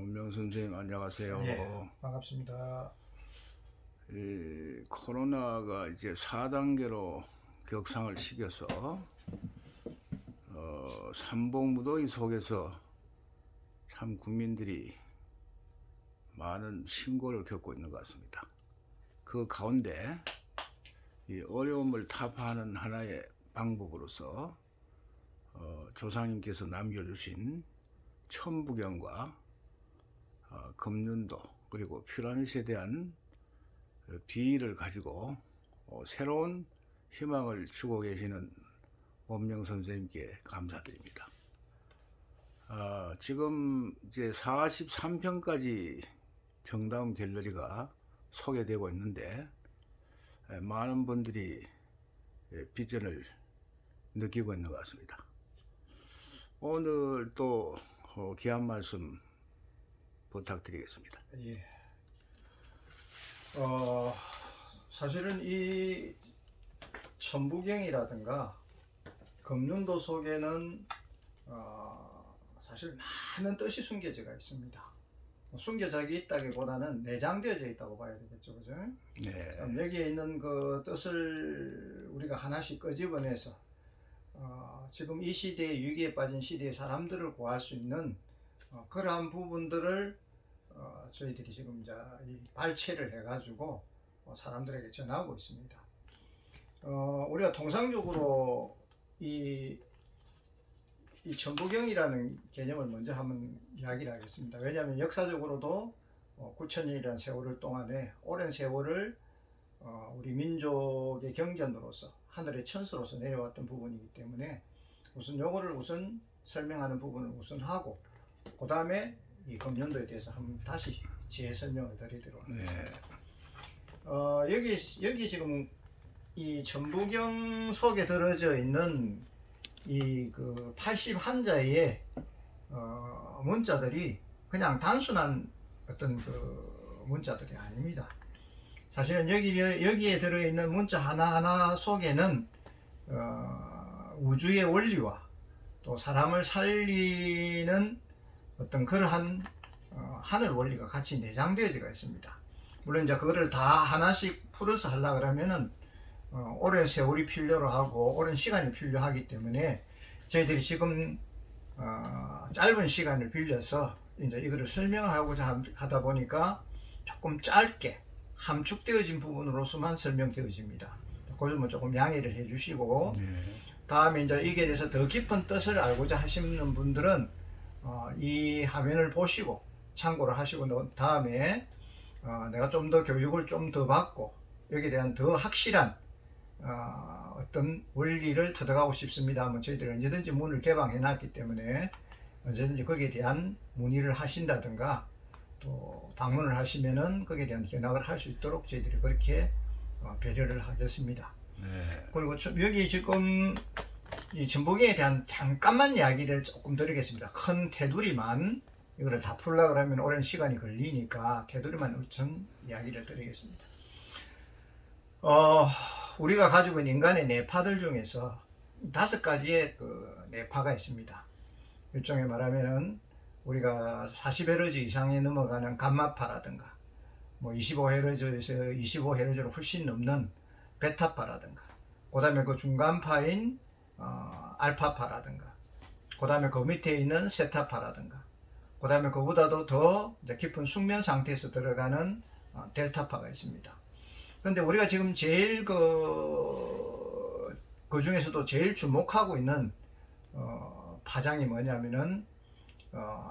원명 선생님 안녕하세요. 예, 반갑습니다. 이 코로나가 이제 4단계로 격상을 시켜서 삼복무더위 속에서 참 국민들이 많은 신고를 겪고 있는 것 같습니다. 그 가운데 이 어려움을 타파하는 하나의 방법으로서 조상님께서 남겨주신 천부경과 금륜도 그리고 피라밋에 대한 비의를 가지고 새로운 희망을 주고 계시는 원명 선생님께 감사드립니다. 지금 이제 43편까지 정다운 갤러리가 소개되고 있는데 많은 분들이 비전을 느끼고 있는 것 같습니다. 오늘 또 귀한 말씀 부탁드리겠습니다. 예. 사실은 이 천부경이라든가 금륜도 속에는 사실 많은 뜻이 숨겨져 있습니다. 숨겨져 있다기보다는 내장되어져 있다고 봐야 되겠죠, 그죠? 네. 여기에 있는 그 뜻을 우리가 하나씩 끄집어내서 지금 이 시대의 위기에 빠진 시대의 사람들을 구할 수 있는 그러한 부분들을 저희들이 지금 이제 이 발췌를 해가지고 사람들에게 전하고 있습니다. 우리가 통상적으로 이 천부경이라는 개념을 먼저 한번 이야기를 하겠습니다. 왜냐하면 역사적으로도 9,000년이라는 세월을 동안에 오랜 세월을 우리 민족의 경전으로서 하늘의 천수로서 내려왔던 부분이기 때문에 우선 요거를 우선 설명하는 부분을 우선 하고 그 다음에 이 금륜도에 대해서 한번 다시 제 설명을 드리도록 하겠습니다. 여기 지금 이 천부경 속에 들어져 있는 이 그 81자의 문자들이 그냥 단순한 어떤 그 문자들이 아닙니다. 사실은 여기에 들어있는 문자 하나하나 속에는 우주의 원리와 또 사람을 살리는 어떤 그러한 하늘 원리가 같이 내장되어져 있습니다. 물론 이제 그거를 다 하나씩 풀어서 하려 그러면은 오랜 세월이 필요로 하고 오랜 시간이 필요하기 때문에 저희들이 지금 짧은 시간을 빌려서 이제 이거를 설명하고자 하다 보니까 조금 짧게 함축되어진 부분으로서만 설명되어집니다. 그 점은 조금 양해를 해주시고 다음에 이제 이게 대해서 더 깊은 뜻을 알고자 하시는 분들은 이 화면을 보시고 참고를 하시고 다음에 내가 좀 더 교육을 좀 더 받고 여기에 대한 더 확실한 어떤 원리를 터득하고 싶습니다 하면 저희들이 언제든지 문을 개방해 놨기 때문에 언제든지 거기에 대한 문의를 하신다든가 또 방문을 하시면은 거기에 대한 견학을 할 수 있도록 저희들이 그렇게 배려를 하겠습니다. 네. 그리고 여기 지금 이 천부경에 대한 잠깐만 이야기를 조금 드리겠습니다. 큰 테두리만 이거를 다 풀려고 하면 오랜 시간이 걸리니까 테두리만 우선 이야기를 드리겠습니다. 우리가 가지고 있는 인간의 뇌파들 중에서 5가지의 그 뇌파가 있습니다. 일종의 말하면은 우리가 40Hz 이상에 넘어가는 감마파라든가 뭐 25Hz에서 25Hz로 훨씬 넘는 베타파라든가 그 다음에 그 중간파인 알파파라든가 그 다음에 그 밑에 있는 세타파라든가 그 다음에 그보다도 더 깊은 숙면 상태에서 들어가는 델타파가 있습니다. 그런데 우리가 지금 제일 그 중에서도 제일 주목하고 있는 파장이 뭐냐면은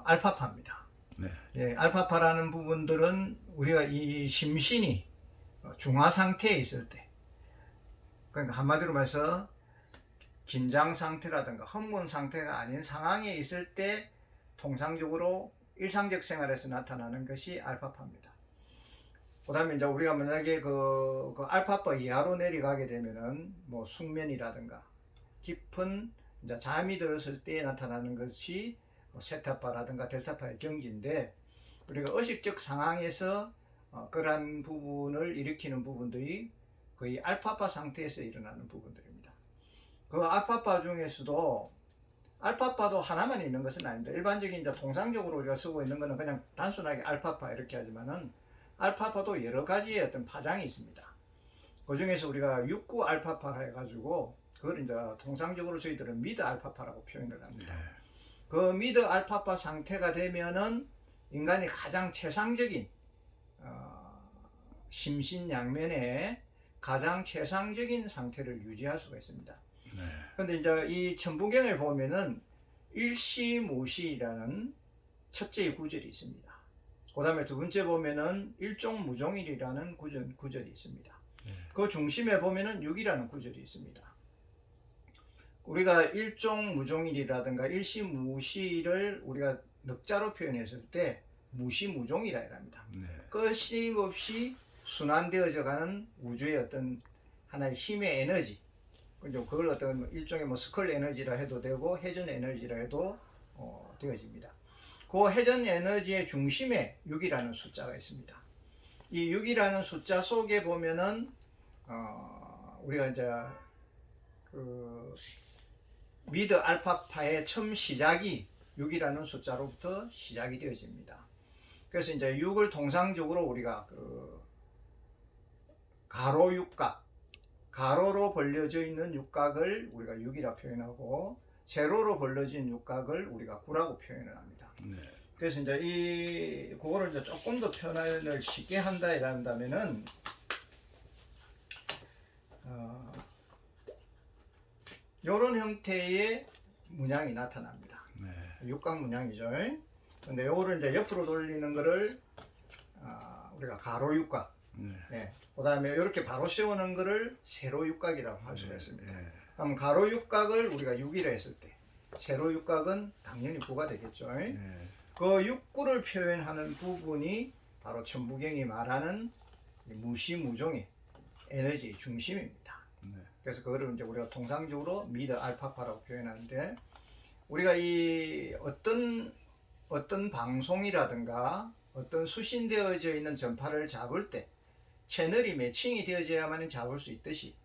알파파입니다. 네. 예, 알파파라는 부분들은 우리가 이 심신이 중화 상태에 있을 때, 그러니까 한마디로 말해서 긴장 상태라든가 흥분 상태가 아닌 상황에 있을 때 통상적으로 일상적 생활에서 나타나는 것이 알파파입니다. 그 다음에 이제 우리가 만약에 그 알파파 이하로 내려가게 되면은 뭐 숙면이라든가 깊은 이제 잠이 들었을 때 나타나는 것이 세타파라든가 델타파의 경지인데 우리가 의식적 상황에서 그러한 부분을 일으키는 부분들이 거의 알파파 상태에서 일어나는 부분들입니다. 그 알파파 중에서도 알파파도 하나만 있는 것은 아닙니다. 일반적인 이제 통상적으로 우리가 쓰고 있는 것은 그냥 단순하게 알파파 이렇게 하지만은 알파파도 여러 가지의 어떤 파장이 있습니다. 그 중에서 우리가 69 알파파라 해가지고 그걸 이제 통상적으로 저희들은 미드 알파파라고 표현을 합니다. 그 미드 알파파 상태가 되면은 인간이 가장 최상적인 심신양면의 가장 최상적인 상태를 유지할 수가 있습니다. 그런데 이제 이 천부경을 보면은 일시무시라는 첫째 구절이 있습니다. 그 다음에 두 번째 보면은 일종무종일이라는 구절이 있습니다. 그 중심에 보면은 6이라는 구절이 있습니다. 우리가 일종무종일이라든가 일시무시를 우리가 넉자로 표현했을 때 무시무종이라 합니다. 끊임없이 순환되어져 가는 우주의 어떤 하나의 힘의 에너지, 그걸 어떤 일종의 뭐 스컬 에너지라 해도 되고 회전 에너지라 해도 되어집니다. 그 회전 에너지의 중심에 6이라는 숫자가 있습니다. 이 6이라는 숫자 속에 보면은 우리가 이제 그 미드 알파파의 처음 시작이 6이라는 숫자로부터 시작이 되어집니다. 그래서 이제 6을 통상적으로 우리가 그 가로 육각, 가로로 벌려져 있는 육각을 우리가 6이라 표현하고 세로로 벌려진 육각을 우리가 9라고 표현을 합니다. 그래서 이제 그거를 이제 조금 더 표현을 쉽게 한다 한다면은 이런 형태의 문양이 나타납니다. 육각 문양이죠. 근데 요거를 이제 옆으로 돌리는 거를 우리가 가로 육각, 그 다음에 이렇게 바로 세우는 거를 세로 육각이라고 할 수가 있습니다. 그럼 가로 육각을 우리가 6이라 했을 때 세로 육각은 당연히 9가 되겠죠. 그 6구를 표현하는 부분이 바로 천부경이 말하는 무시무종의 에너지의 중심입니다. 그래서 그거를 이제 우리가 통상적으로 미드 알파파라고 표현하는데, 우리가 이 어떤 방송이라든가 어떤 수신되어져 있는 전파를 잡을 때 채널이 매칭이 되어져야만 잡을 수 있듯이,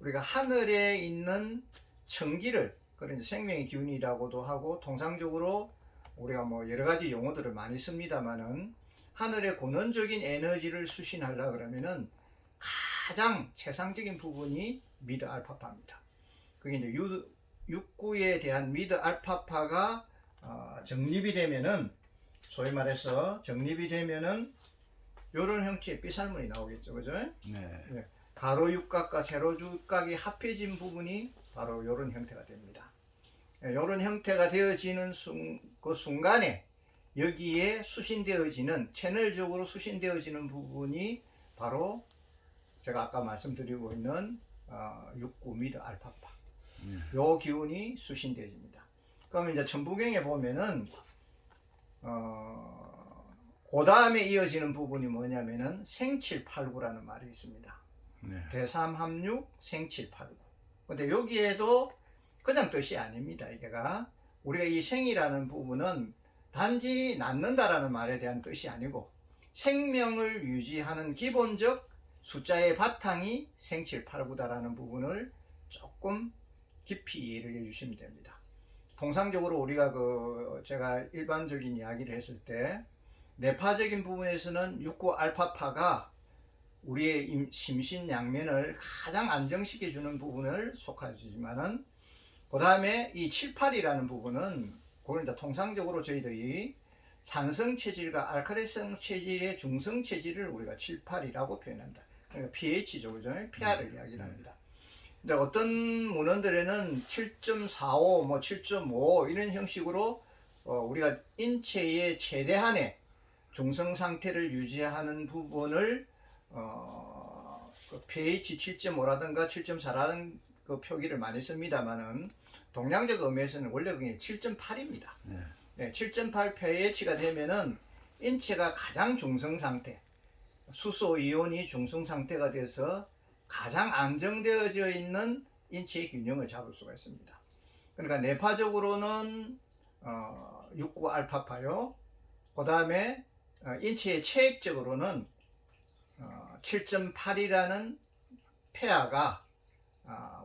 우리가 하늘에 있는 천기를, 그런 생명의 기운이라고도 하고 통상적으로 우리가 뭐 여러 가지 용어들을 많이 씁니다만은, 하늘의 근원적인 에너지를 수신하려 그러면은 가장 최상적인 부분이 미드 알파파입니다. 그게 이제 6구에 대한 미드 알파파가 정립이 되면은, 소위 말해서 정립이 되면은 요런 형태의 삐살문이 나오겠죠. 그죠? 가로 육각과 세로 육각이 합해진 부분이 바로 요런 형태가 됩니다. 요런 형태가 되어지는 그 순간에 여기에 수신되어지는, 채널적으로 수신되어지는 부분이 바로 제가 아까 말씀드리고 있는 6구 미드 알파파, 요 기운이 수신되어집니다. 그럼 이제 천부경에 보면은 그 다음에 이어지는 부분이 뭐냐면은 생칠팔구라는 말이 있습니다. 대삼합육 생칠팔구. 근데 여기에도 그냥 뜻이 아닙니다. 이게가 우리가 이 생이라는 부분은 단지 낳는다라는 말에 대한 뜻이 아니고, 생명을 유지하는 기본적 숫자의 바탕이 생칠팔구다라는 부분을 조금 깊이 이해를 해주시면 됩니다. 통상적으로 우리가 제가 일반적인 이야기를 했을 때 뇌파적인 부분에서는 6구 알파파가 우리의 심신양면을 가장 안정시켜 주는 부분을 속하지만은, 그 다음에 이 7, 8이라는 부분은 그걸 이제 통상적으로 저희들이 산성 체질과 알칼리성 체질의 중성 체질을 우리가 7, 8이라고 표현한다. 그러니까 pH죠, 그죠? pR을 이야기를 합니다. 이제 어떤 문헌들에는 7.45, 뭐 7.5 이런 형식으로 우리가 인체의 최대한의 중성 상태를 유지하는 부분을 그 pH 7.5라든가 7.4라는 그 표기를 많이 씁니다만은, 동양적 의미에서는 원래 그게 7.8입니다. 7.8 pH가 되면은 인체가 가장 중성 상태, 수소 이온이 중성 상태가 돼서 가장 안정되어져 있는 인체의 균형을 잡을 수가 있습니다. 그러니까 뇌파적으로는 6구 알파파요. 그 다음에 인체의 체액적으로는 7.8이라는 폐하가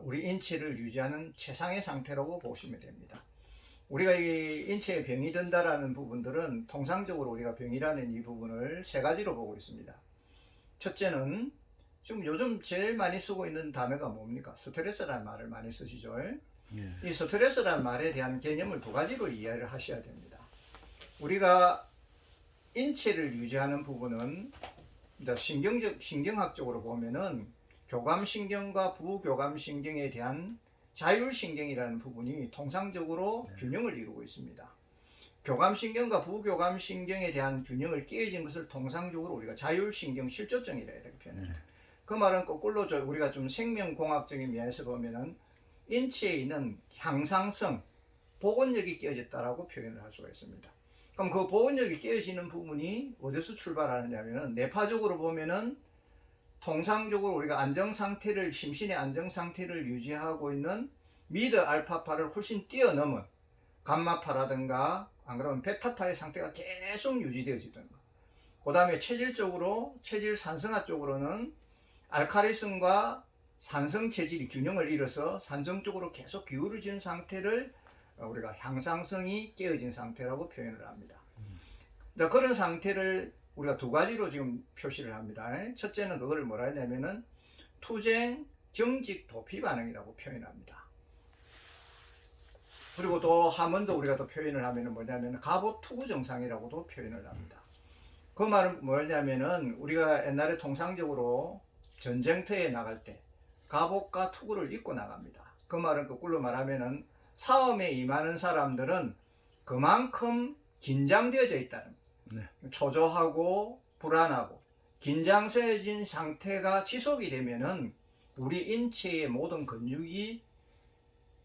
우리 인체를 유지하는 최상의 상태라고 보시면 됩니다. 우리가 이 인체에 병이 든다라는 부분들은 통상적으로 우리가 병이라는 이 부분을 세 가지로 보고 있습니다. 첫째는 지금 요즘 제일 많이 쓰고 있는 단어가 뭡니까? 스트레스라는 말을 많이 쓰시죠. 예. 이 스트레스라는 말에 대한 개념을 두 가지로 이해를 하셔야 됩니다. 우리가 인체를 유지하는 부분은 신경학적으로 보면은 교감신경과 부교감신경에 대한 자율신경이라는 부분이 통상적으로 균형을 이루고 있습니다. 교감신경과 부교감신경에 대한 균형을 깨진 것을 통상적으로 우리가 자율신경 실조증이라 이렇게 표현합니다. 그 말은 거꾸로 우리가 좀 생명공학적인 면에서 보면은 인체에 있는 향상성, 복원력이 깨어졌다라고 표현을 할 수가 있습니다. 그럼 그 복원력이 깨어지는 부분이 어디서 출발하느냐면은 뇌파적으로 보면은 통상적으로 우리가 안정상태를 심신의 안정상태를 유지하고 있는 미드 알파파를 훨씬 뛰어넘은 감마파라든가 안 그러면 베타파의 상태가 계속 유지되어지던 거. 그 다음에 체질적으로 체질 산성화 쪽으로는 알카리성과 산성 체질이 균형을 이뤄서 산성 쪽으로 계속 기울어진 상태를 우리가 향상성이 깨어진 상태라고 표현을 합니다. 자, 그런 상태를 우리가 두 가지로 지금 표시를 합니다. 첫째는 그거를 뭐라 하냐면은 투쟁, 경직, 도피 반응이라고 표현합니다. 그리고 또 한 번 더 우리가 또 표현을 하면은 뭐냐면 갑옷 투구 증상이라고도 표현을 합니다. 그 말은 뭐냐면은 우리가 옛날에 통상적으로 전쟁터에 나갈 때 갑옷과 투구를 입고 나갑니다. 그 말은 거꾸로 말하면은 싸움에 임하는 사람들은 그만큼 긴장되어져 있다는 거예요. 초조하고 불안하고 긴장되어진 상태가 지속이 되면은 우리 인체의 모든 근육이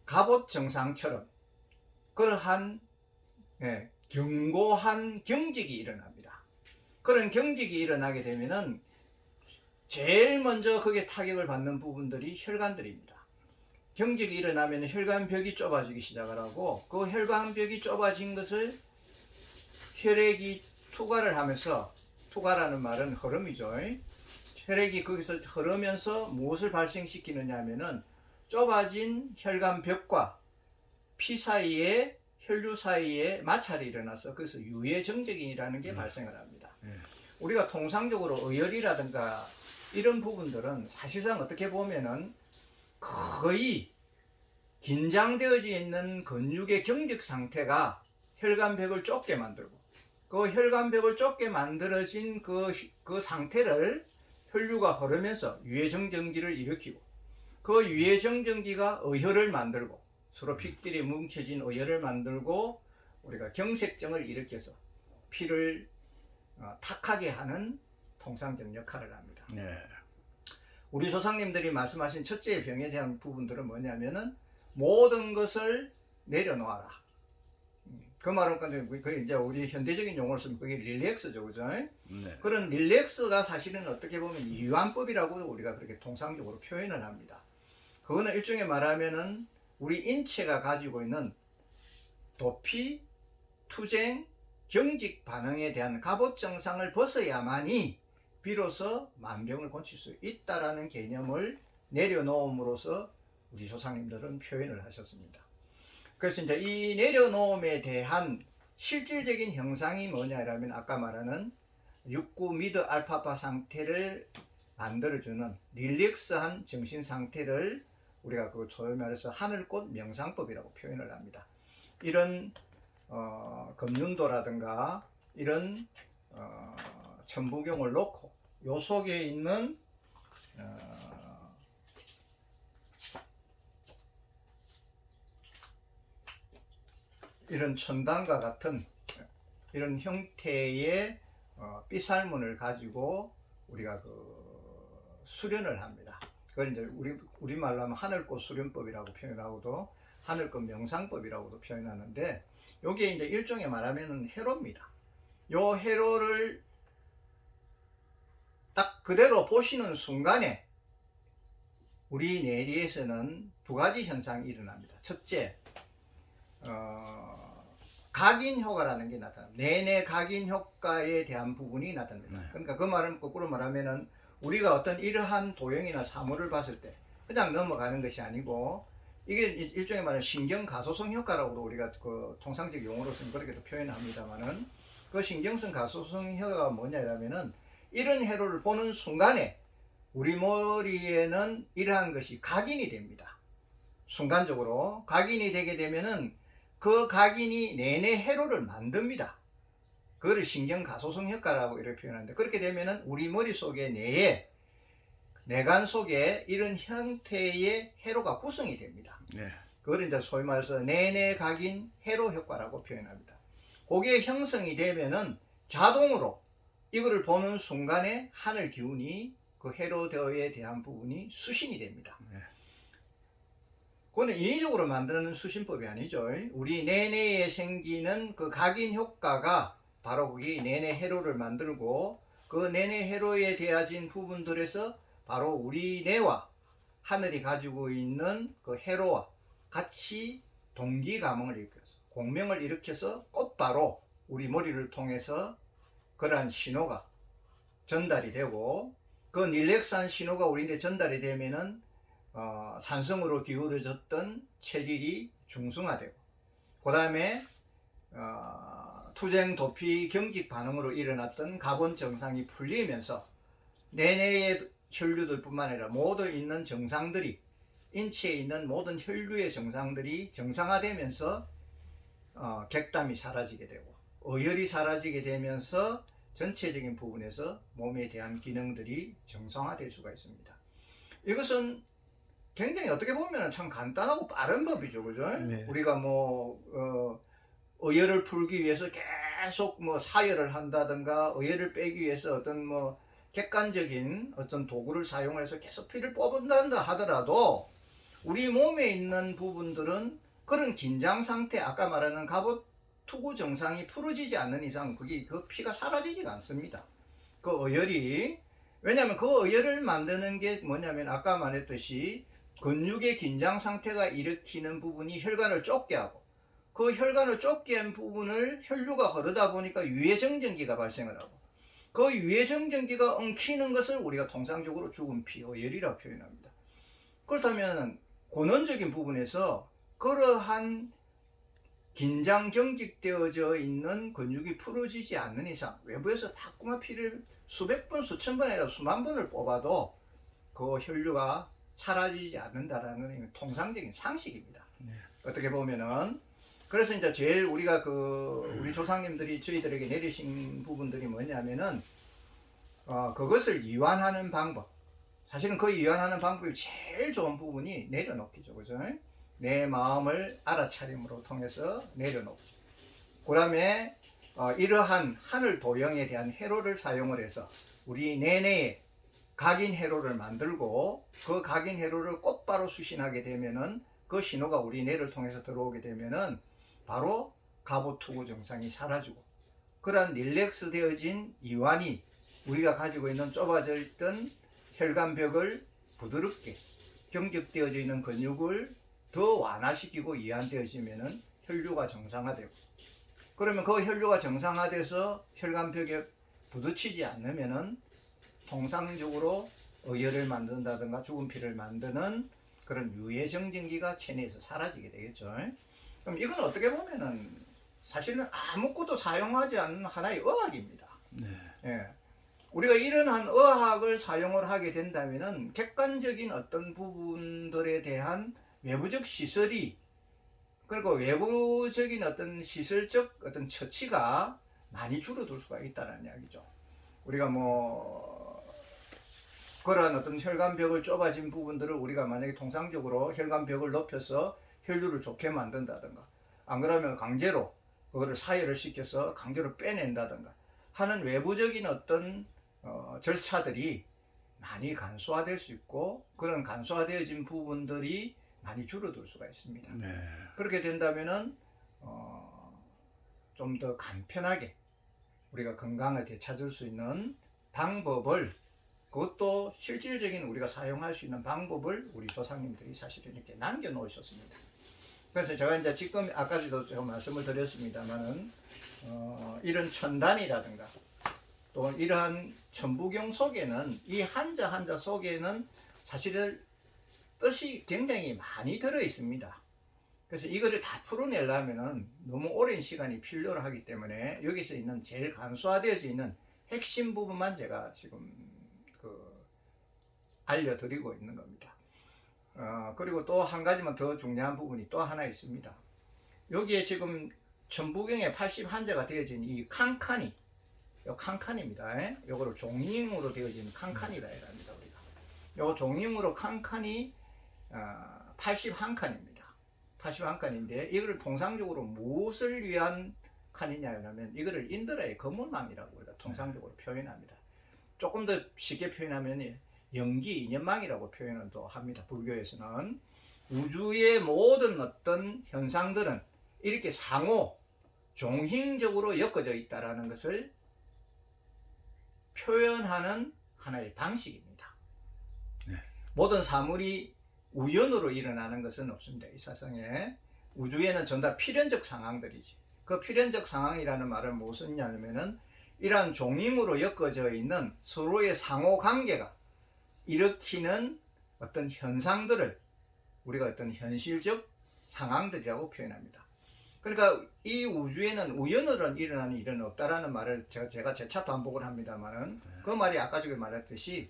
갑옷 증상처럼 그러한 견고한 경직이 일어납니다. 그런 경직이 일어나게 되면은 제일 먼저 거기에 타격을 받는 부분들이 혈관들입니다. 경직이 일어나면 혈관벽이 좁아지기 시작을 하고 그 혈관벽이 좁아진 것을 혈액이 투과를 하면서, 투과라는 말은 흐름이죠. 혈액이 거기서 흐르면서 무엇을 발생시키느냐 하면은 좁아진 혈관벽과 피 사이에, 혈류 사이에 마찰이 일어나서 그래서 유해정적이라는 게 발생을 합니다. 우리가 통상적으로 어혈이라든가 이런 부분들은 사실상 어떻게 보면은 거의 긴장되어져 있는 근육의 경직 상태가 혈관벽을 좁게 만들고 그 혈관벽을 좁게 만들어진 그 상태를 혈류가 흐르면서 유해정전기를 일으키고 그 유해정전기가 어혈을 만들고 서로 피끼리 뭉쳐진 어혈을 만들고 우리가 경색증을 일으켜서 피를 탁하게 하는 통상적 역할을 합니다. 우리 조상님들이 말씀하신 첫째 병에 대한 부분들은 뭐냐면은 모든 것을 내려놓아라. 그 말은 그게 이제 우리 현대적인 용어로 쓰면 그게 릴렉스죠, 그죠? 그런 릴렉스가 사실은 어떻게 보면 이완법이라고 우리가 그렇게 통상적으로 표현을 합니다. 그거는 일종의 말하면은 우리 인체가 가지고 있는 도피, 투쟁, 경직 반응에 대한 갑옷 증상을 벗어야만이 비로소 만병을 고칠 수 있다라는 개념을 내려놓음으로써 우리 조상님들은 표현을 하셨습니다. 그래서 이제 이 내려놓음에 대한 실질적인 형상이 뭐냐라면 아까 말하는 육구 미드 알파파 상태를 만들어주는 릴렉스한 정신 상태를 우리가 그 소위 말해서 하늘꽃 명상법이라고 표현을 합니다. 이런 금륜도라든가 이런 천부경을 놓고 요 속에 있는 이런 천당과 같은 이런 형태의 삐살문을 가지고 우리가 그 수련을 합니다. 그걸 이제 우리말로 하면 하늘꽃 수련법이라고 표현하고도 하늘꽃 명상법이라고도 표현하는데 요게 이제 일종의 말하면은 회로입니다. 요 회로를 딱 그대로 보시는 순간에 우리 뇌리에서는 두 가지 현상이 일어납니다. 첫째, 각인 효과라는 게 나타납니다. 내내 각인 효과에 대한 부분이 나타납니다. 그러니까 그 말은 거꾸로 말하면은 우리가 어떤 이러한 도형이나 사물을 봤을 때 그냥 넘어가는 것이 아니고 이게 일종의 말하는 신경 가소성 효과라고 우리가 그 통상적 용어로서는 그렇게도 표현합니다만은 그 신경성 가소성 효과가 뭐냐면은 이런 회로를 보는 순간에 우리 머리에는 이러한 것이 각인이 됩니다. 순간적으로 각인이 되게 되면은 그 각인이 내내 회로를 만듭니다. 그거를 신경 가소성 효과라고 이렇게 표현하는데, 그렇게 되면은 우리 머릿속에 내에 뇌관 속에 이런 형태의 회로가 구성이 됩니다. 네. 그걸 이제 소위 말해서 내내 각인 회로 효과라고 표현합니다. 그게 형성이 되면은 자동으로 이거를 보는 순간에 하늘 기운이 그 회로대에 대한 부분이 수신이 됩니다. 네. 그거는 인위적으로 만드는 수신법이 아니죠. 우리 내내에 생기는 그 각인 효과가 바로 그게 내내 회로를 만들고, 그 내내 회로에 대해진 부분들에서 바로 우리 뇌와 하늘이 가지고 있는 그 회로와 같이 동기감흥을 일으켜서 공명을 일으켜서 곧바로 우리 머리를 통해서 그러한 신호가 전달이 되고, 그 릴렉스한 신호가 우리한테 전달이 되면은 산성으로 기울어졌던 체질이 중성화되고, 그 다음에 투쟁 도피 경직 반응으로 일어났던 가본 증상이 풀리면서 내내의 혈류들 뿐만 아니라 모두 있는 증상들이, 인체에 있는 모든 혈류의 증상들이 정상화되면서 객담이 사라지게 되고 어혈이 사라지게 되면서 전체적인 부분에서 몸에 대한 기능들이 정상화될 수가 있습니다. 이것은 굉장히 어떻게 보면 참 간단하고 빠른 법이죠, 그죠? 네. 우리가 어혈을 풀기 위해서 계속 사혈을 한다든가 어혈을 빼기 위해서 어떤 객관적인 어떤 도구를 사용해서 계속 피를 뽑는다 하더라도 우리 몸에 있는 부분들은 그런 긴장 상태, 아까 말하는 갑옷투구 증상이 풀어지지 않는 이상 그 피가 사라지지가 않습니다. 그 어혈이, 왜냐하면 그 어혈을 만드는 게 뭐냐면 아까 말했듯이 근육의 긴장 상태가 일으키는 부분이 혈관을 좁게 하고, 그 혈관을 좁게 한 부분을 혈류가 흐르다 보니까 유해정전기가 발생을 하고, 그 유해정전기가 엉키는 것을 우리가 통상적으로 죽은 피, 어혈이라고 표현합니다. 그렇다면 근원적인 부분에서 그러한 긴장 경직되어져 있는 근육이 풀어지지 않는 이상 외부에서 자꾸만 피를 수백 번, 수천 번 아니라 수만 번을 뽑아도 그 혈류가 사라지지 않는다라는 건 통상적인 상식입니다. 네. 어떻게 보면은, 그래서 이제 제일 우리가 우리 조상님들이 저희들에게 내리신 부분들이 뭐냐면은 그것을 이완하는 방법. 사실은 그 이완하는 방법이 제일 좋은 부분이 내려놓기죠, 그죠? 내 마음을 알아차림으로 통해서 내려놓기. 그 다음에 이러한 하늘 도형에 대한 회로를 사용을 해서 우리 내내에 각인 회로를 만들고, 그 각인 회로를 곧바로 수신하게 되면은 그 신호가 우리 뇌를 통해서 들어오게 되면은 바로 갑오투구 증상이 사라지고, 그러한 릴렉스 되어진 이완이 우리가 가지고 있는 좁아져 있던 혈관벽을 부드럽게 경직되어져 있는 근육을 더 완화시키고 이완되어지면은 혈류가 정상화되고, 그러면 그 혈류가 정상화돼서 혈관벽에 부딪히지 않으면은 통상적으로 어혈을 만든다든가 죽은 피를 만드는 그런 유해정전기가 체내에서 사라지게 되겠죠. 그럼 이건 어떻게 보면은 사실은 아무것도 사용하지 않는 하나의 의학입니다. 네. 예. 우리가 이러한 의학을 사용을 하게 된다면은 객관적인 어떤 부분들에 대한 외부적 시설이, 그리고 외부적인 어떤 시설적 어떤 처치가 많이 줄어들 수가 있다는 이야기죠. 우리가 그러한 어떤 혈관벽을 좁아진 부분들을 우리가 만약에 통상적으로 혈관벽을 높여서 혈류를 좋게 만든다든가, 안 그러면 강제로 그거를 사혈을 시켜서 강제로 빼낸다든가 하는 외부적인 어떤 절차들이 많이 간소화될 수 있고, 그런 간소화되어진 부분들이 많이 줄어들 수가 있습니다. 네. 그렇게 된다면은 좀 더 간편하게 우리가 건강을 되찾을 수 있는 방법을, 그것도 실질적인 우리가 사용할 수 있는 방법을 우리 조상님들이 사실은 이렇게 남겨놓으셨습니다. 그래서 제가 이제 지금 아까도 좀 말씀을 드렸습니다만은 이런 천단이라든가 또 이러한 천부경 속에는 이 한자 한자 속에는 사실은 뜻이 굉장히 많이 들어 있습니다. 그래서 이거를 다 풀어내려면은 너무 오랜 시간이 필요로 하기 때문에 여기서 있는 제일 간소화되어져 있는 핵심 부분만 제가 지금 알려드리고 있는 겁니다. 그리고 또 한 가지만 더 중요한 부분이 또 하나 있습니다. 여기에 지금 천부경에 81자가 되어진 이 칸칸이, 요 칸칸입니다. 요거를 종이으로 되어진 칸칸이라 합니다. 우리가 요 종이으로 칸칸이 81칸입니다. 81칸인데 이거를 통상적으로 무엇을 위한 칸이냐면 이거를 인드라의 거물망이라고 우리가 통상적으로 표현합니다. 조금 더 쉽게 표현하면 영기 인연망이라고 표현을 또 합니다. 불교에서는 우주의 모든 어떤 현상들은 이렇게 상호 종행적으로 엮어져 있다라는 것을 표현하는 하나의 방식입니다. 네. 모든 사물이 우연으로 일어나는 것은 없습니다. 이 세상에 우주에는 전부 다 필연적 상황들이지. 그 필연적 상황이라는 말은 무슨 냐면은 이러한 종임으로 엮어져 있는 서로의 상호 관계가 일으키는 어떤 현상들을 우리가 어떤 현실적 상황들이라고 표현합니다. 그러니까 이 우주에는 우연으로 일어나는 일은 없다라는 말을 제가 재차 반복을 합니다만은 그 말이 아까 전에 말했듯이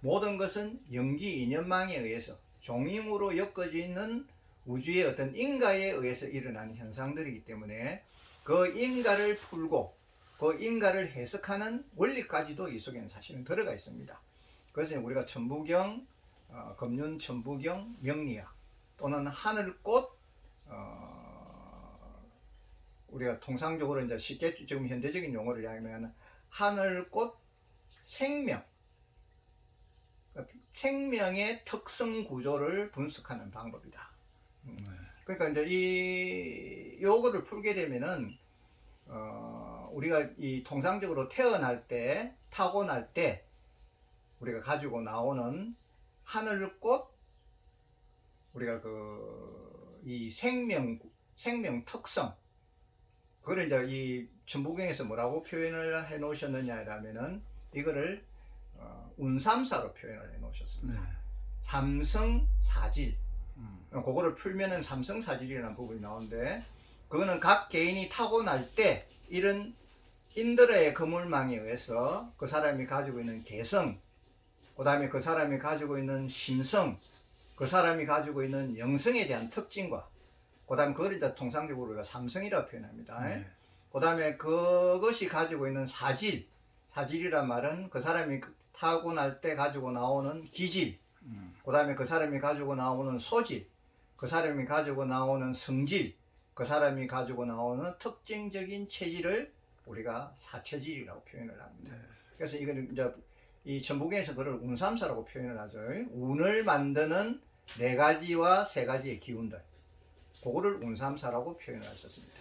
모든 것은 영기 인연망에 의해서 종임으로 엮어져 있는 우주의 어떤 인가에 의해서 일어나는 현상들이기 때문에 그 인가를 풀고 그 인가를 해석하는 원리까지도 이 속에는 사실은 들어가 있습니다. 그래서 우리가 천부경, 금륜 천부경, 명리학 또는 하늘꽃, 우리가 통상적으로 이제 쉽게 지금 현대적인 용어를 이야기하면 하늘꽃 생명, 생명의 특성 구조를 분석하는 방법이다. 그러니까 이제 요거를 풀게 되면은 우리가 이 통상적으로 태어날 때, 타고날 때 우리가 가지고 나오는 하늘꽃, 우리가 이 생명 특성, 그걸 이제 이 천부경에서 뭐라고 표현을 해 놓으셨느냐라면은 이거를 운삼사로 표현을 해 놓으셨습니다. 네. 삼성사질. 그거를 풀면은 삼성사질이라는 부분이 나오는데 그거는 각 개인이 타고날 때 이런 인드라의 거물망에 의해서 그 사람이 가지고 있는 개성, 그 다음에 그 사람이 가지고 있는 심성, 그 사람이 가지고 있는 영성에 대한 특징과 그 다음에 그걸 이제 통상적으로 우리가 삼성이라고 표현합니다. 네. 그 다음에 그것이 가지고 있는 사질이란 말은 그 사람이 타고날 때 가지고 나오는 기질, 그 다음에 그 사람이 가지고 나오는 소질, 그 사람이 가지고 나오는 성질, 그 사람이 가지고 나오는 특징적인 체질을 우리가 사체질이라고 표현을 합니다. 네. 그래서 이거는 이제 이 천부경에서 그걸 운삼사라고 표현을 하죠. 운을 만드는 4가지와 3가지의 기운들, 그거를 운삼사라고 표현을 하셨습니다.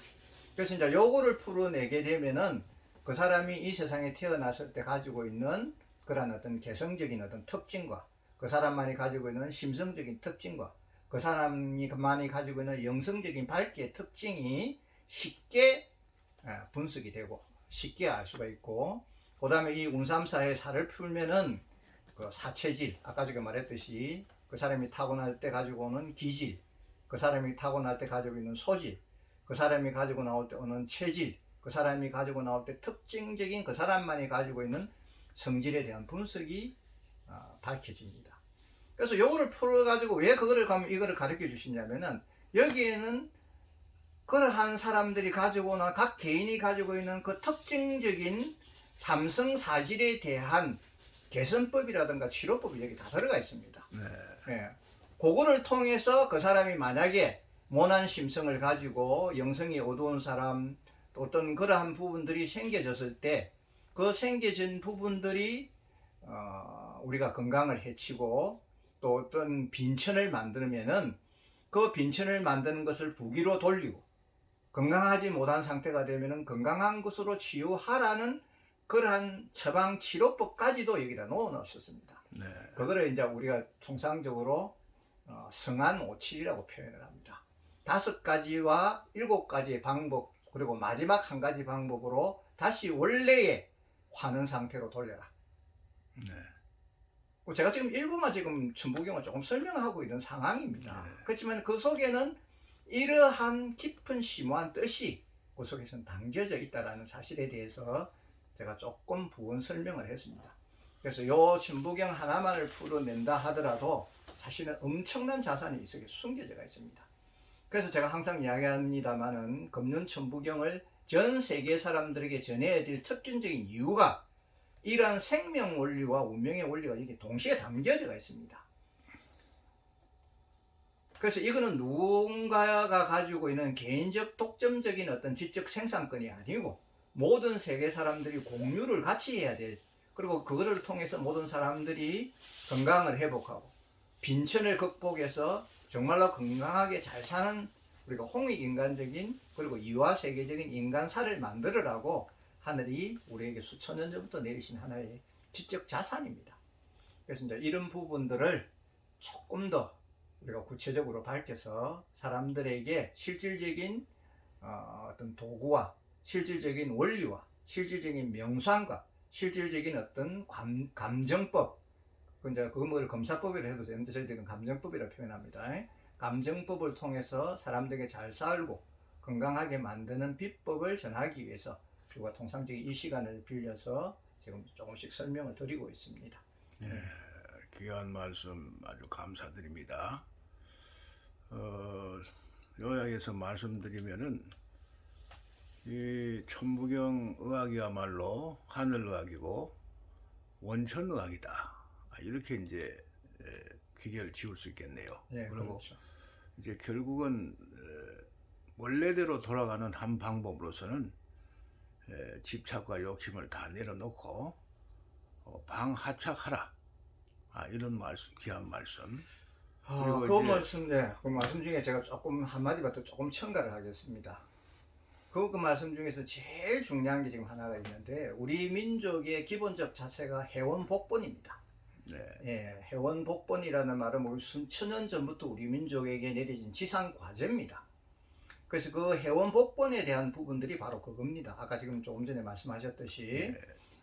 그래서 이제 요거를 풀어내게 되면은 그 사람이 이 세상에 태어났을 때 가지고 있는 그런 어떤 개성적인 어떤 특징과 그 사람만이 가지고 있는 심성적인 특징과 그 사람만이 가지고 있는 영성적인 밝기의 특징이 쉽게 분석이 되고 쉽게 알 수가 있고, 그 다음에 이 운삼사의 사를 풀면은 그 사체질, 아까 제가 말했듯이 그 사람이 타고날 때 가지고 오는 기질, 그 사람이 타고날 때 가지고 있는 소질, 그 사람이 가지고 나올 때 오는 체질, 그 사람이 가지고 나올 때 특징적인 그 사람만이 가지고 있는 성질에 대한 분석이 밝혀집니다. 그래서 요거를 풀어가지고 왜 그거를 이거를 가르쳐 주시냐면은 여기에는 그러한 사람들이 가지고 각 개인이 가지고 있는 그 특징적인 삼성사질에 대한 개선법이라든가 치료법이 여기 다 들어가 있습니다. 네. 예. 그거를 통해서 그 사람이 만약에 모난 심성을 가지고 영성이 어두운 사람, 또 어떤 그러한 부분들이 생겨졌을 때 그 생겨진 부분들이 우리가 건강을 해치고 또 어떤 빈천을 만들면은 그 빈천을 만드는 것을 부기로 돌리고 건강하지 못한 상태가 되면은 건강한 것으로 치유하라는 그러한 처방 치료법까지도 여기다 놓아 놓으셨습니다. 네. 그거를 이제 우리가 통상적으로 성안오칠이라고 표현을 합니다. 5가지와 7가지의 방법, 그리고 마지막 한 가지 방법으로 다시 원래의 화는 상태로 돌려라. 네. 제가 지금 일부만 지금 천부경을 조금 설명하고 있는 상황입니다. 그렇지만 그 속에는 이러한 깊은 심오한 뜻이 그 속에서는 담겨져 있다는 사실에 대해서 제가 조금 부연 설명을 했습니다. 그래서 요 천부경 하나만을 풀어낸다 하더라도 사실은 엄청난 자산이 이 속에 숨겨져 있습니다. 그래서 제가 항상 이야기합니다만은 금륜천부경을 전 세계 사람들에게 전해야 될 특징적인 이유가 이러한 생명 원리와 운명의 원리가 이게 동시에 담겨져 있습니다. 그래서 이거는 누군가가 가지고 있는 개인적 독점적인 어떤 지적 생산권이 아니고 모든 세계 사람들이 공유를 같이 해야 될, 그리고 그거를 통해서 모든 사람들이 건강을 회복하고 빈천을 극복해서 정말로 건강하게 잘 사는 우리가 홍익인간적인 그리고 이화세계적인 인간사를 만들으라고 하늘이 우리에게 수천 년 전부터 내리신 하나의 지적 자산입니다. 그래서 이제 이런 부분들을 조금 더 우리가 구체적으로 밝혀서 사람들에게 실질적인 어떤 도구와 실질적인 원리와 실질적인 명상과 실질적인 어떤 감정법, 그걸 검사법이라 해도 되는데 저희들은 감정법이라 표현합니다. 감정법을 통해서 사람들에게 잘 살고 건강하게 만드는 비법을 전하기 위해서 우리가 통상적인 이 시간을 빌려서 지금 조금씩 설명을 드리고 있습니다. 네, 귀한 말씀 아주 감사드립니다. 요약해서 말씀드리면은 이 천부경 의학이야말로 하늘의학이고 원천의학이다. 이렇게 이제 귀결 지을 수 있겠네요. 네, 그리고 그렇죠. 이제 결국은 원래대로 돌아가는 한 방법으로서는 집착과 욕심을 다 내려놓고 방하착하라. 이런 말씀, 귀한 말씀. 그리고 그 이제 말씀, 네, 그 말씀 중에 제가 조금 한마디만 조금 첨가를 하겠습니다. 그 말씀 중에서 제일 중요한 게 지금 하나가 있는데 우리 민족의 기본적 자세가 해원복본입니다. 네. 예, 해원복본이라는 말은 우리 수천 년 전부터 우리 민족에게 내려진 지상 과제입니다. 그래서 그 해원복본에 대한 부분들이 바로 그겁니다. 아까 지금 조금 전에 말씀하셨듯이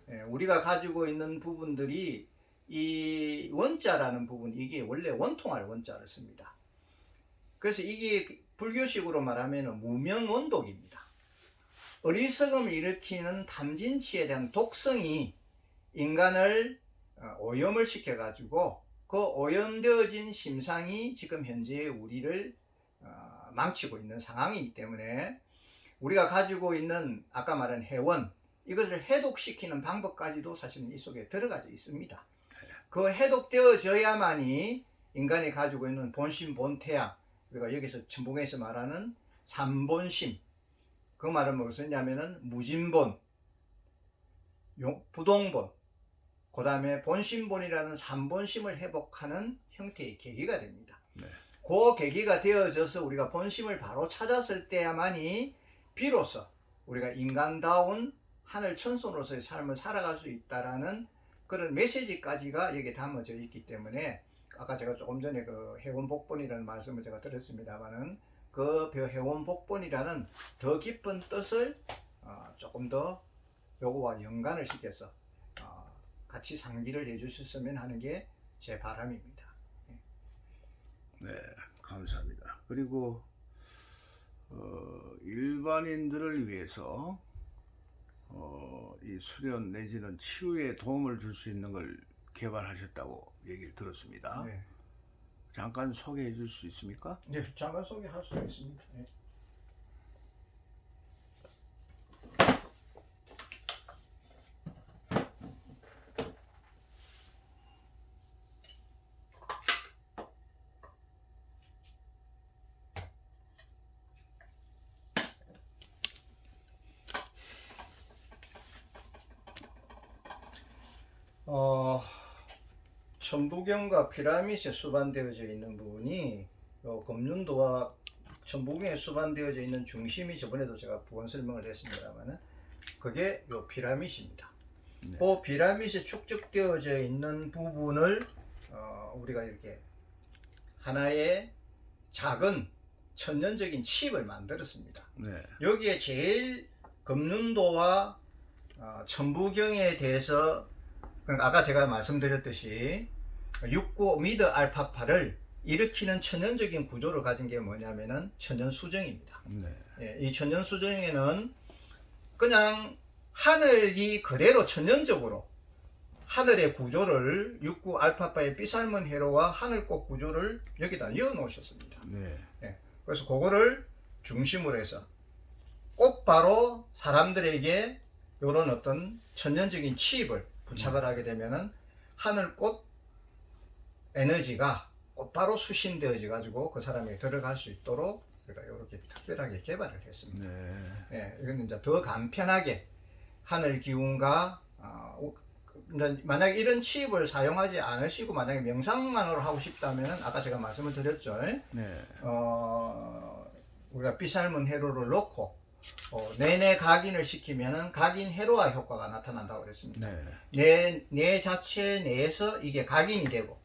네. 우리가 가지고 있는 부분들이 이 원자라는 부분, 이게 원래 원통할 원자를 씁니다. 그래서 이게 불교식으로 말하면 무명원독입니다. 어리석음을 일으키는 탐진치에 대한 독성이 인간을 오염을 시켜가지고 그 오염되어진 심상이 지금 현재 우리를 망치고 있는 상황이기 때문에 우리가 가지고 있는 아까 말한 해원, 이것을 해독시키는 방법까지도 사실은 이 속에 들어가져 있습니다. 그 해독되어져야만이 인간이 가지고 있는 본심, 본태양, 우리가 여기서 천부경에서 말하는 삼본심, 그 말은 무엇이냐면은 무진본, 부동본, 그 다음에 본심본이라는 삼본심을 회복하는 형태의 계기가 됩니다. 네. 그 계기가 되어져서 우리가 본심을 바로 찾았을 때야만이 비로소 우리가 인간다운 하늘 천손으로서의 삶을 살아갈 수 있다라는 그런 메시지까지가 여기에 담아져 있기 때문에 아까 제가 조금 전에 그 해원복본이라는 말씀을 제가 드렸습니다만은 그 해원복본이라는 더 깊은 뜻을 조금 더 요거와 연관을 시켜서 같이 상기를 해주셨으면 하는 게 제 바람입니다. 네, 감사합니다. 그리고 일반인들을 위해서 이 수련 내지는 치유에 도움을 줄 수 있는 걸 개발하셨다고 얘기를 들었습니다. 네. 잠깐 소개해 줄 수 있습니까? 네, 잠깐 소개할 수 있습니다. 네. 천부경과 피라밋에 수반되어져 있는 부분이 금륜도와 천부경에 수반되어져 있는 중심이 저번에도 제가 부원 설명을 했습니다만은 그게 요 피라밋입니다. 네. 그 피라밋에 축적되어져 있는 부분을 우리가 이렇게 하나의 작은 천년적인 칩을 만들었습니다. 네. 여기에 제일 금륜도와 천부경에 대해서 아까 제가 말씀드렸듯이 69 미드 알파파를 일으키는 천연적인 구조를 가진 게 뭐냐면은 천연수정입니다. 네. 예, 이 천연수정에는 그냥 하늘이 그대로 천연적으로 하늘의 구조를 69 알파파의 삐살몬 회로와 하늘꽃 구조를 여기다 이어 놓으셨습니다. 네. 예, 그래서 그거를 중심으로 해서 꼭 바로 사람들에게 이런 어떤 천연적인 치입을 부착을 하게 되면은 하늘꽃 에너지가 곧바로 수신되어져 가지고 그 사람에게 들어갈 수 있도록 우리가 이렇게 특별하게 개발을 했습니다. 네. 예, 이건 이제 더 간편하게 하늘 기운과 이제 만약에 이런 칩을 사용하지 않으시고 만약에 명상만으로 하고 싶다면 아까 제가 말씀을 드렸죠. 네. 우리가 비살문 회로를 넣고 내내 각인을 시키면은 각인 회로화 효과가 나타난다고 그랬습니다. 네. 내 자체 내에서 이게 각인이 되고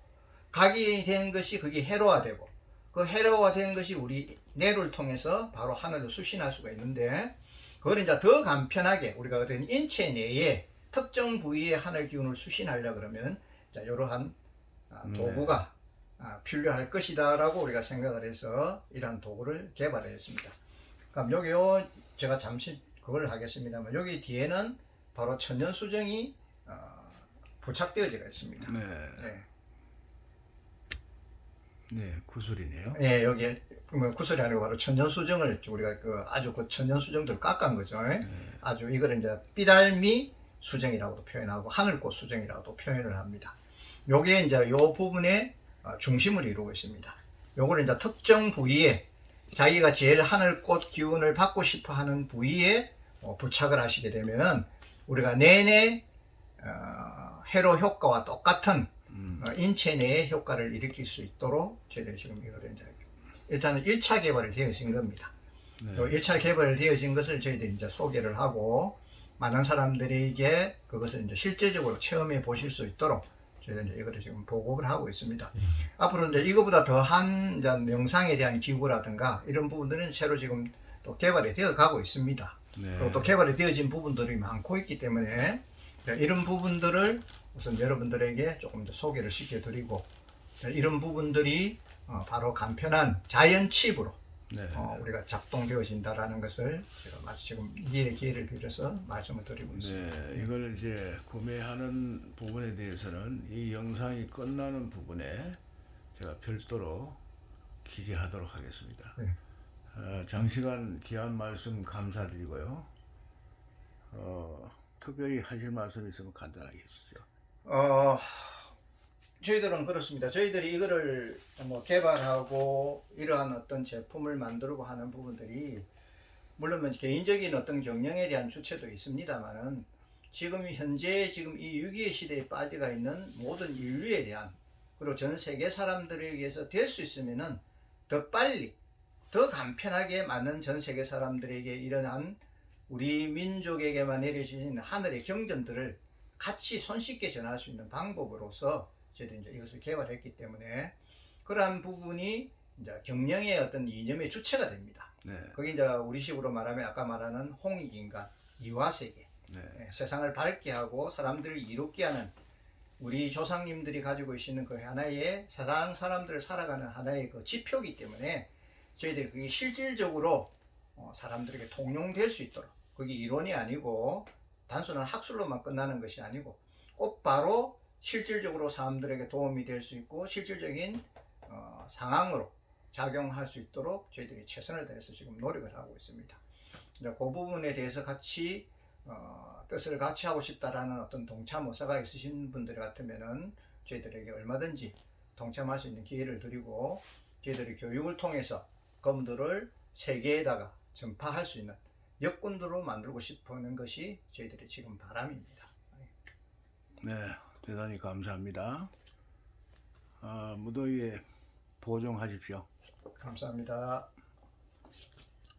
각인이 된 것이 그게 회로화되고 그 회로화된 것이 우리 뇌를 통해서 바로 하늘로 수신할 수가 있는데 그걸 이제 더 간편하게 우리가 어떤 인체 내에 특정 부위의 하늘 기운을 수신하려 그러면 자 이러한 도구가 필요할 것이다라고 우리가 생각을 해서 이러한 도구를 개발을 했습니다. 그럼 여기요 제가 잠시 그걸 하겠습니다만 여기 뒤에는 바로 천연수정이 부착되어져 있습니다. 네. 네. 네, 구슬이네요. 예, 여기 구슬이 아니고 바로 천연수정을 우리가 아주 그 천연수정들 깎은 거죠. 아주 이거를 이제 삐달미 수정이라고도 표현하고 하늘꽃 수정이라고도 표현을 합니다. 요게 이제 요 부분에 중심을 이루고 있습니다. 요거를 이제 특정 부위에 자기가 제일 하늘꽃 기운을 받고 싶어 하는 부위에 부착을 하시게 되면은 우리가 내내 회로 효과와 똑같은 인체 내의 효과를 일으킬 수 있도록 저희들이 지금 이거를 이제 일단은 1차 개발이 되어진 겁니다. 네. 1차 개발이 되어진 것을 저희들이 이제 소개를 하고 많은 사람들에게 그것을 이제 실제적으로 체험해 보실 수 있도록 저희가 이제 이거를 지금 보급을 하고 있습니다. 앞으로 이제 이거보다 더한 이제 명상에 대한 기구라든가 이런 부분들은 새로 지금 또 개발이 되어 가고 있습니다. 네. 그리고 또 개발이 되어진 부분들이 많고 있기 때문에 이런 부분들을 우선 여러분들에게 조금 더 소개를 시켜드리고 이런 부분들이 바로 간편한 자연 칩으로 네. 우리가 작동되어진다라는 것을 제가 마치 지금 이 기회를 빌어서 말씀을 드리고 있습니다. 네, 이걸 이제 구매하는 부분에 대해서는 이 영상이 끝나는 부분에 제가 별도로 기재하도록 하겠습니다. 네. 장시간 귀한 말씀 감사드리고요. 특별히 하실 말씀 있으면 간단하게 해주시죠. 저희들은 그렇습니다. 저희들이 이거를 뭐 개발하고 이러한 어떤 제품을 만들고 하는 부분들이 물론 뭐 개인적인 어떤 경영에 대한 주체도 있습니다만은 지금 현재 지금 이 위기의 시대에 빠져가 있는 모든 인류에 대한 그리고 전 세계 사람들에 의해서 될 수 있으면은 더 빨리 더 간편하게 맞는 전 세계 사람들에게 일어난 우리 민족에게만 내려주신 하늘의 경전들을 같이 손쉽게 전할 수 있는 방법으로서 저희들이 이제 이것을 개발했기 때문에 그러한 부분이 이제 경영의 어떤 이념의 주체가 됩니다. 네. 그게 이제 우리식으로 말하면 아까 말하는 홍익인간, 이화세계, 네. 세상을 밝게 하고 사람들을 이롭게 하는 우리 조상님들이 가지고 계시는 그 하나의 세상 사람들을 살아가는 하나의 그 지표이기 때문에 저희들이 그게 실질적으로 사람들에게 통용될 수 있도록 그게 이론이 아니고 단순한 학술로만 끝나는 것이 아니고 꼭 바로 실질적으로 사람들에게 도움이 될 수 있고 실질적인 상황으로 작용할 수 있도록 저희들이 최선을 다해서 지금 노력을 하고 있습니다. 이제 그 부분에 대해서 같이 뜻을 같이 하고 싶다라는 어떤 동참 의사가 있으신 분들 같으면은 저희들에게 얼마든지 동참할 수 있는 기회를 드리고 저희들이 교육을 통해서 그분들을 세계에다가 전파할 수 있는 역군들로 만들고 싶어하는 것이 저희들의 지금 바람입니다. 네, 대단히 감사합니다. 무더위에 보정하십시오. 감사합니다.